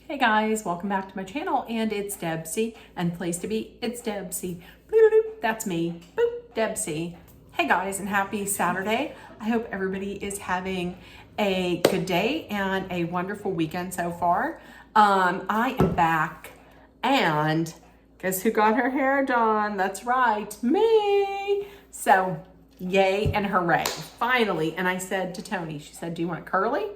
Hey guys, welcome back to my channel, and it's Debsy, and place to be, it's Debsy. That's me, boop, Debsy. Hey guys, and happy Saturday. I hope everybody is having a good day and a wonderful weekend so far. I am back, and guess who got her hair done? That's right, me. So, yay and hooray, finally. And I said to Tony, she said, do you want it curly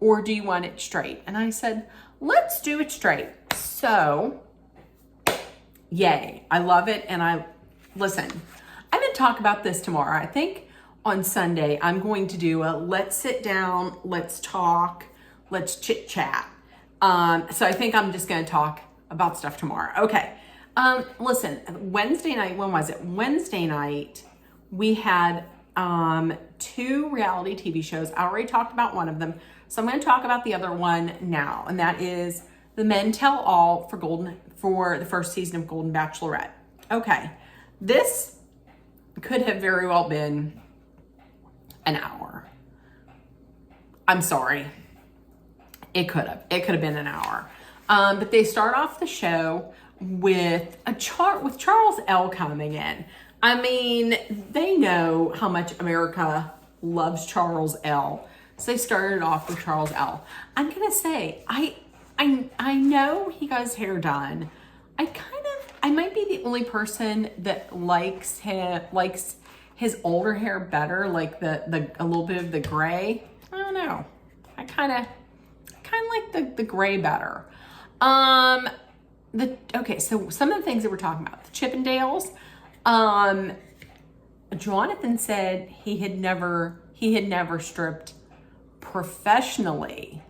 or do you want it straight? And I said, let's do it straight. So, yay. I love it. And listen, I'm going to talk about this tomorrow. I think on Sunday, I'm going to do a let's sit down, let's talk, let's chit chat. So I think I'm just going to talk about stuff tomorrow. Okay. Listen, Wednesday night, when was it? Wednesday night, we had 2 reality TV shows. I already talked about one of them. So I'm going to talk about the other one now, and that is The Men Tell All for the first season of Golden Bachelorette. Okay, this could have very well been an hour. I'm sorry. It could have been an hour. But they start off the show with Charles L coming in. I mean, they know how much America loves Charles L. So they started off with Charles L. I'm gonna say, I know he got his hair done. I might be the only person that likes his older hair better, like a little bit of the gray. I don't know. I kind of like the gray better. Okay, so some of the things that we're talking about, the Chippendales. Jonathan said he had never stripped professionally.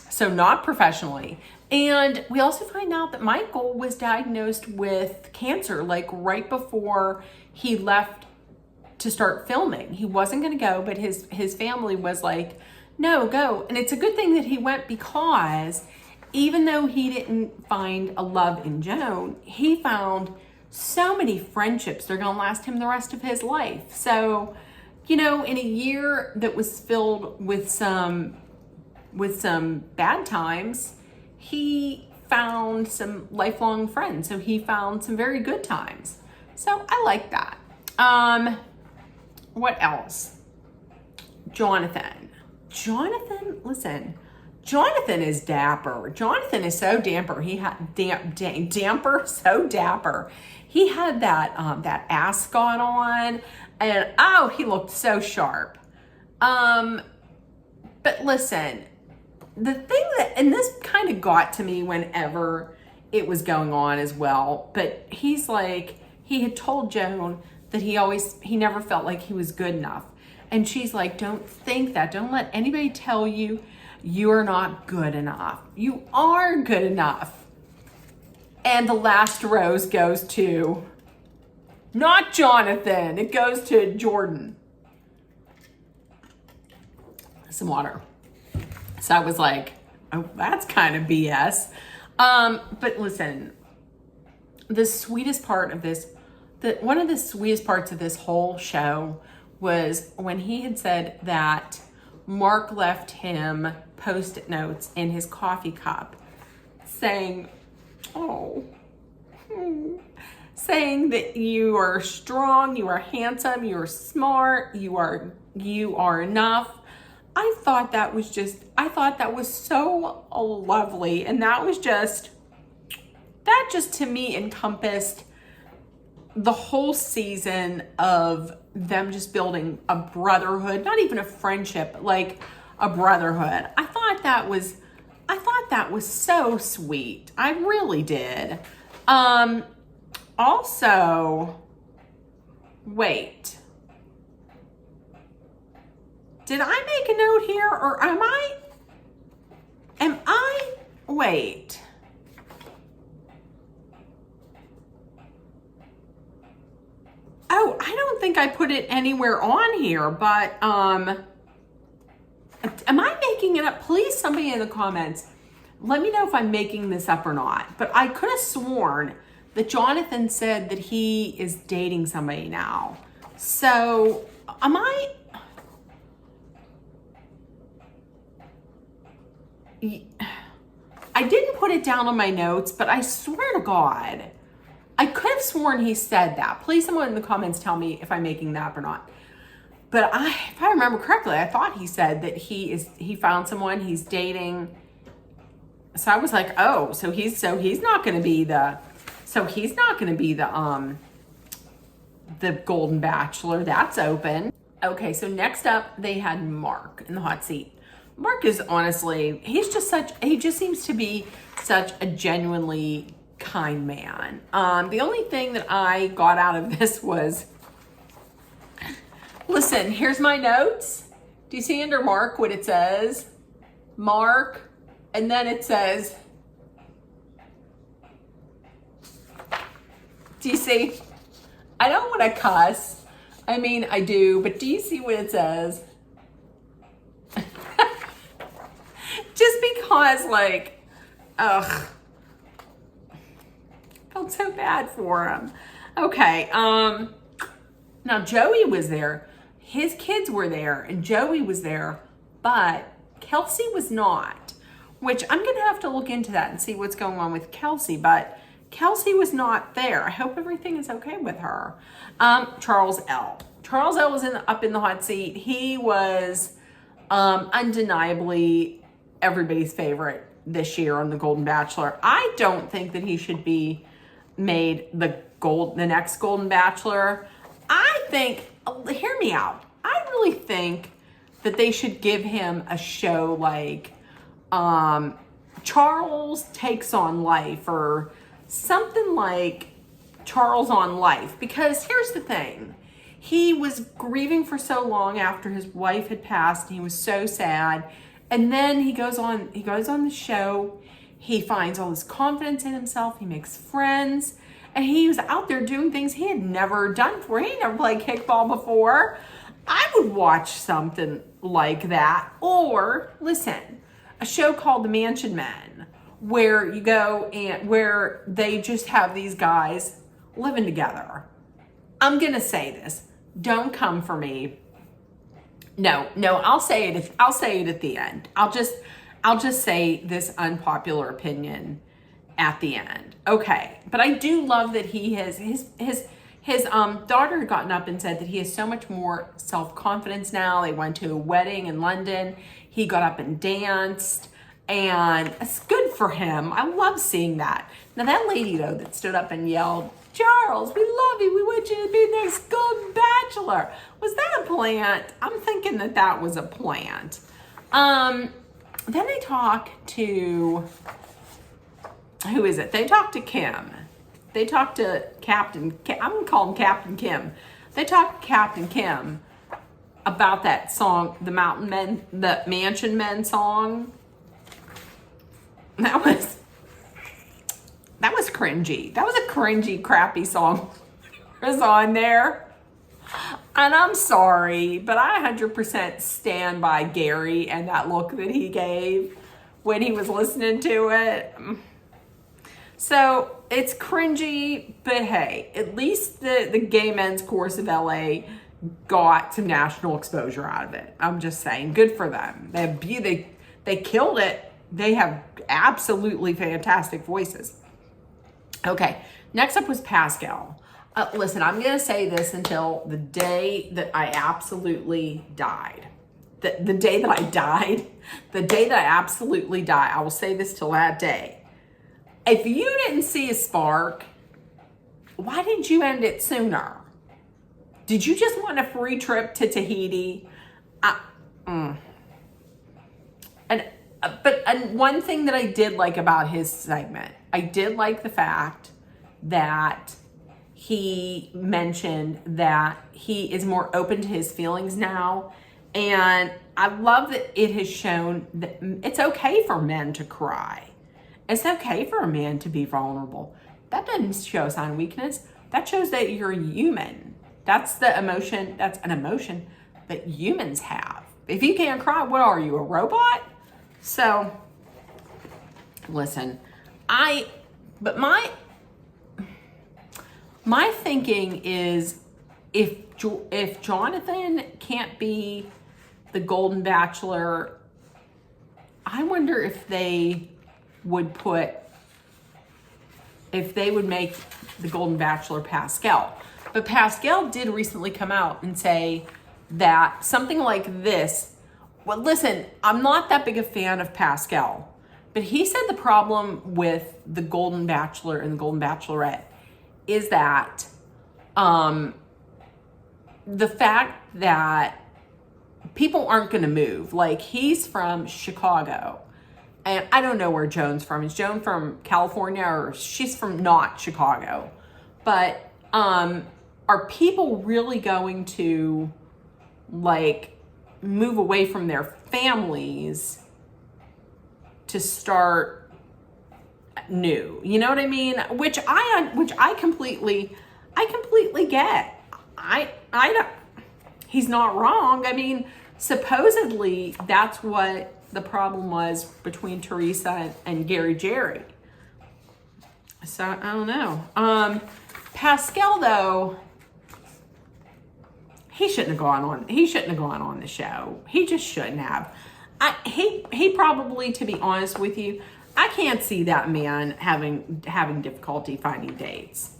So not professionally. And we also find out that Michael was diagnosed with cancer, like right before he left to start filming. He wasn't going to go, but his family was like, no, go. And it's a good thing that he went, because even though he didn't find a love in Joan, he found so many friendships that are going to last him the rest of his life. So, you know, in a year that was filled with some bad times, he found some lifelong friends. So he found some very good times. So I like that. What else? Jonathan, listen. Jonathan is dapper. Jonathan is so dapper. He had so dapper. He had that ascot on, and he looked so sharp. But listen, the thing and this kind of got to me whenever it was going on as well. But he's like, he had told Joan that he never felt like he was good enough, and she's like, don't think that. Don't let anybody tell you you're not good enough. You are good enough. And the last rose goes to, not Jonathan, it goes to Jordan. Some water. So I was like, oh, that's kind of BS. But listen, the sweetest part of this, one of the sweetest parts of this whole show was when he had said that Mark left him Post-it notes in his coffee cup saying, saying that you are strong, you are handsome, you are smart, you are enough. I thought that was so lovely. And that just to me encompassed the whole season of them just building a brotherhood, not even a friendship, like a brotherhood. I thought that was so sweet. I really did. Also, wait. Did I make a note here, or wait. Oh, I don't think I put it anywhere on here, but am I making it up? Please, somebody in the comments, let me know if I'm making this up or not. But I could have sworn that Jonathan said that he is dating somebody now. So, am I? I put it down on my notes, but I swear to God, I could have sworn he said that. Please, someone in the comments tell me if I'm making that up or not. But if I remember correctly, I thought he said that he found someone, he's dating. So I was like, oh, so he's not going to be the Golden Bachelor. That's open. Okay, so next up, they had Mark in the hot seat. Mark is honestly, he just seems to be such a genuinely kind man. The only thing that I got out of this was, listen, here's my notes. Do you see under Mark what it says? Mark, and then it says, do you see? I don't want to cuss. I mean, I do, but do you see what it says? Just because, like, ugh. Felt so bad for him. Okay, now Joey was there. His kids were there, and Joey was there, but Kelsey was not, which I'm going to have to look into that and see what's going on with Kelsey, but Kelsey was not there. I hope everything is okay with her. Charles L. Charles L was up in the hot seat. He was undeniably everybody's favorite this year on The Golden Bachelor. I don't think that he should be made the next Golden Bachelor. I think, hear me out. I really think that they should give him a show like Charles Takes on Life or something like Charles on Life, because here's the thing. He was grieving for so long after his wife had passed, and he was so sad. And then he goes on the show. He finds all this confidence in himself. He makes friends, and he was out there doing things he had never done before. He never played kickball before. I would watch something like that. Or listen, a show called The Mansion Men, where you go and where they just have these guys living together. I'm gonna say this. Don't come for me. No, I'll say it. I'll say it at the end. I'll just say this unpopular opinion at the end. Okay, but I do love that he has his daughter had gotten up and said that he has so much more self-confidence now. They went to a wedding in London. He got up and danced, and it's good for him. I love seeing that. Now that lady though that stood up and yelled, "Charles, we love you. We want you to be the next Golden Bachelor." Was that a plant? I'm thinking that was a plant. Then they talk to, who is it? They talk to Kim. They talk to I'm going to call him Captain Kim. They talk to Captain Kim about that song, the Mansion Men song. That was cringy. That was a cringy, crappy song was on there. And I'm sorry, but I 100% stand by Gary and that look that he gave when he was listening to it. So it's cringy, but hey, at least the gay men's chorus of LA got some national exposure out of it. I'm just saying, good for them. They killed it. They have absolutely fantastic voices. Okay, next up was Pascal. Listen, I'm going to say this until the day that I absolutely died. The day that I died, the day that I absolutely die, I will say this till that day. If you didn't see a spark, why didn't you end it sooner? Did you just want a free trip to Tahiti? And one thing that I did like about his segment, I did like the fact that he mentioned that he is more open to his feelings now. And I love that it has shown that it's okay for men to cry. It's okay for a man to be vulnerable. That doesn't show a sign of weakness. That shows that you're human. That's an emotion that humans have. If you can't cry, what are you, a robot? So, listen, but my thinking is if Jonathan can't be the Golden Bachelor, I wonder if they would make the Golden Bachelor Pascal. But Pascal did recently come out and say that something like this, well, listen, I'm not that big a fan of Pascal, but he said the problem with the Golden Bachelor and the Golden Bachelorette is that the fact that people aren't going to move. Like, he's from Chicago, and I don't know where Joan's from. Is Joan from California, or she's from not Chicago? But are people really going to, like, move away from their families to start new? You know what I mean? Which I completely get. I don't. He's not wrong. I mean, supposedly that's what the problem was between Teresa and Gary Jerry. So I don't know. Pascal, though, he shouldn't have gone on the show. He just shouldn't have. He probably, to be honest with you, I can't see that man having difficulty finding dates.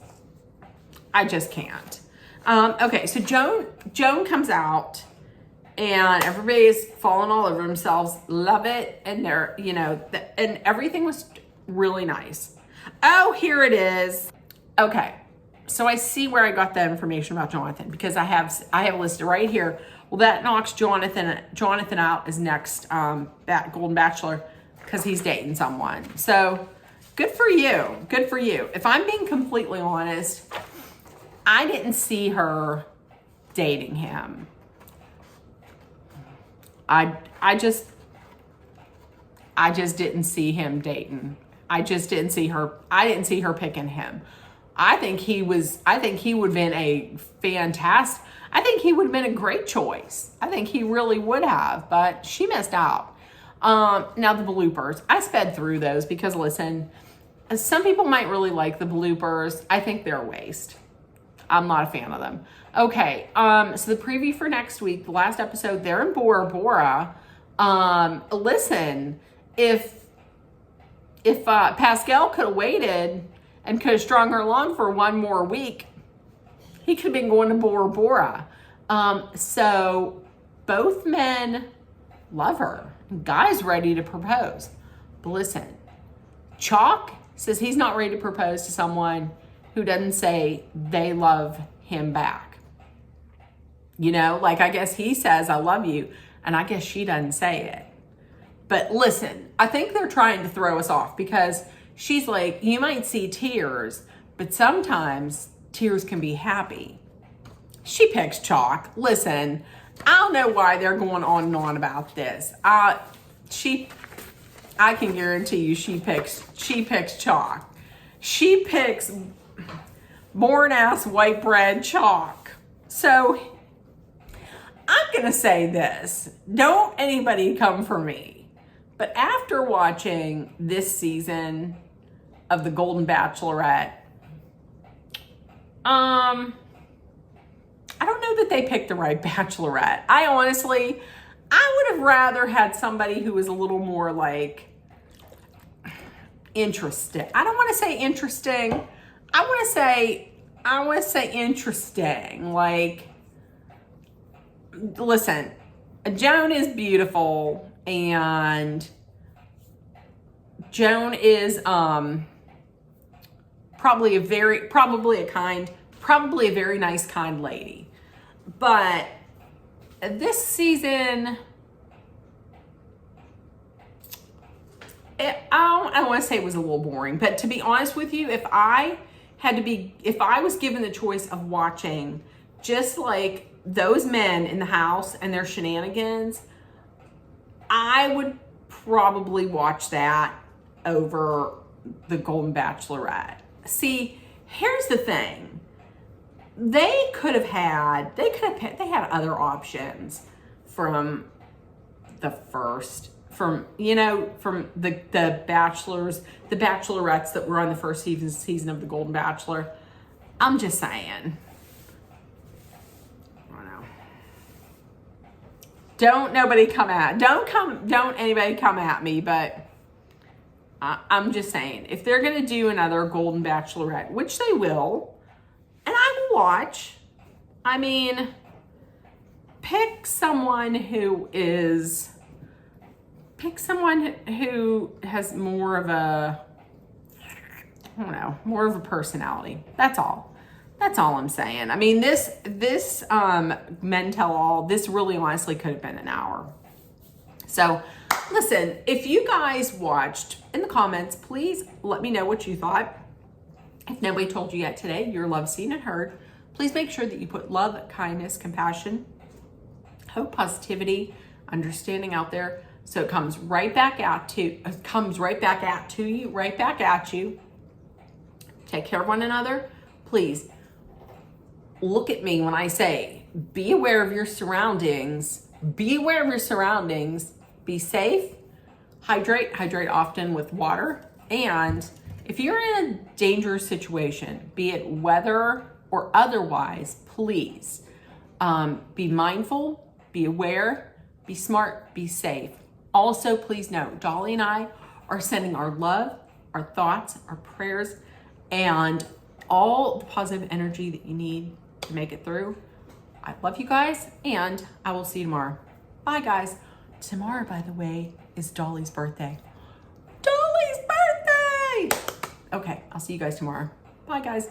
I just can't. Okay, so Joan comes out, and everybody is falling all over themselves. Love it, and they're, and everything was really nice. Oh, here it is. Okay, so I see where I got that information about Jonathan, because I have listed right here. Well, that knocks Jonathan out as next Golden Bachelor, because he's dating someone. So good for you. Good for you. If I'm being completely honest, I didn't see her dating him. I just didn't see him dating. I didn't see her picking him. I think he would have been I think he would have been a great choice. I think he really would have, but she missed out. Now the bloopers, I sped through those because, listen, some people might really like the bloopers. I think they're a waste. I'm not a fan of them. Okay, so the preview for next week, the last episode, they're in Bora Bora. Listen, if Pascal could have waited and could have strung her along for one more week, he could have been going to Bora Bora. So both men love her. Guy's ready to propose. But listen, Chalk says he's not ready to propose to someone who doesn't say they love him back. Like, I guess he says, I love you, and I guess she doesn't say it. But listen, I think they're trying to throw us off, because she's like, you might see tears, but sometimes tears can be happy. She picks Chalk. Listen, I don't know why they're going on and on about this. I can guarantee you she picks Chalk. She picks born-ass white bread Chalk. So I'm going to say this. Don't anybody come for me. But after watching this season of The Golden Bachelorette, I don't know that they picked the right Bachelorette. I would have rather had somebody who was a little more, like, interesting. I don't want to say interesting. I want to say interesting. Like, listen, Joan is beautiful, and Joan is probably a very nice, kind lady. But this season, I want to say it was a little boring, but to be honest with you, if I was given the choice of watching just like those men in the house and their shenanigans, I would probably watch that over the Golden Bachelorette. See, here's the thing. They had other options from the Bachelorettes that were on the first season of the Golden Bachelor. I'm just saying. I don't know. Don't anybody come at me, but I'm just saying, if they're going to do another Golden Bachelorette, which they will, and I will watch, I mean, pick someone who has more of a, I don't know, more of a personality. That's all. That's all I'm saying. I mean, this Men Tell All, this really honestly could have been an hour. So listen, if you guys watched, in the comments, please let me know what you thought. If nobody told you yet today, you're loved, seen, and heard. Please make sure that you put love, kindness, compassion, hope, positivity, understanding out there, so it comes right back at you. Take care of one another. Please look at me when I say, be aware of your surroundings. Be aware of your surroundings. Be safe. Hydrate often with water. And if you're in a dangerous situation, be it weather or otherwise, please be mindful, be aware, be smart, be safe. Also, please note, Dolly and I are sending our love, our thoughts, our prayers, and all the positive energy that you need to make it through. I love you guys, and I will see you tomorrow. Bye, guys. Tomorrow, by the way, is Dolly's birthday. Dolly's birthday! Okay, I'll see you guys tomorrow. Bye, guys.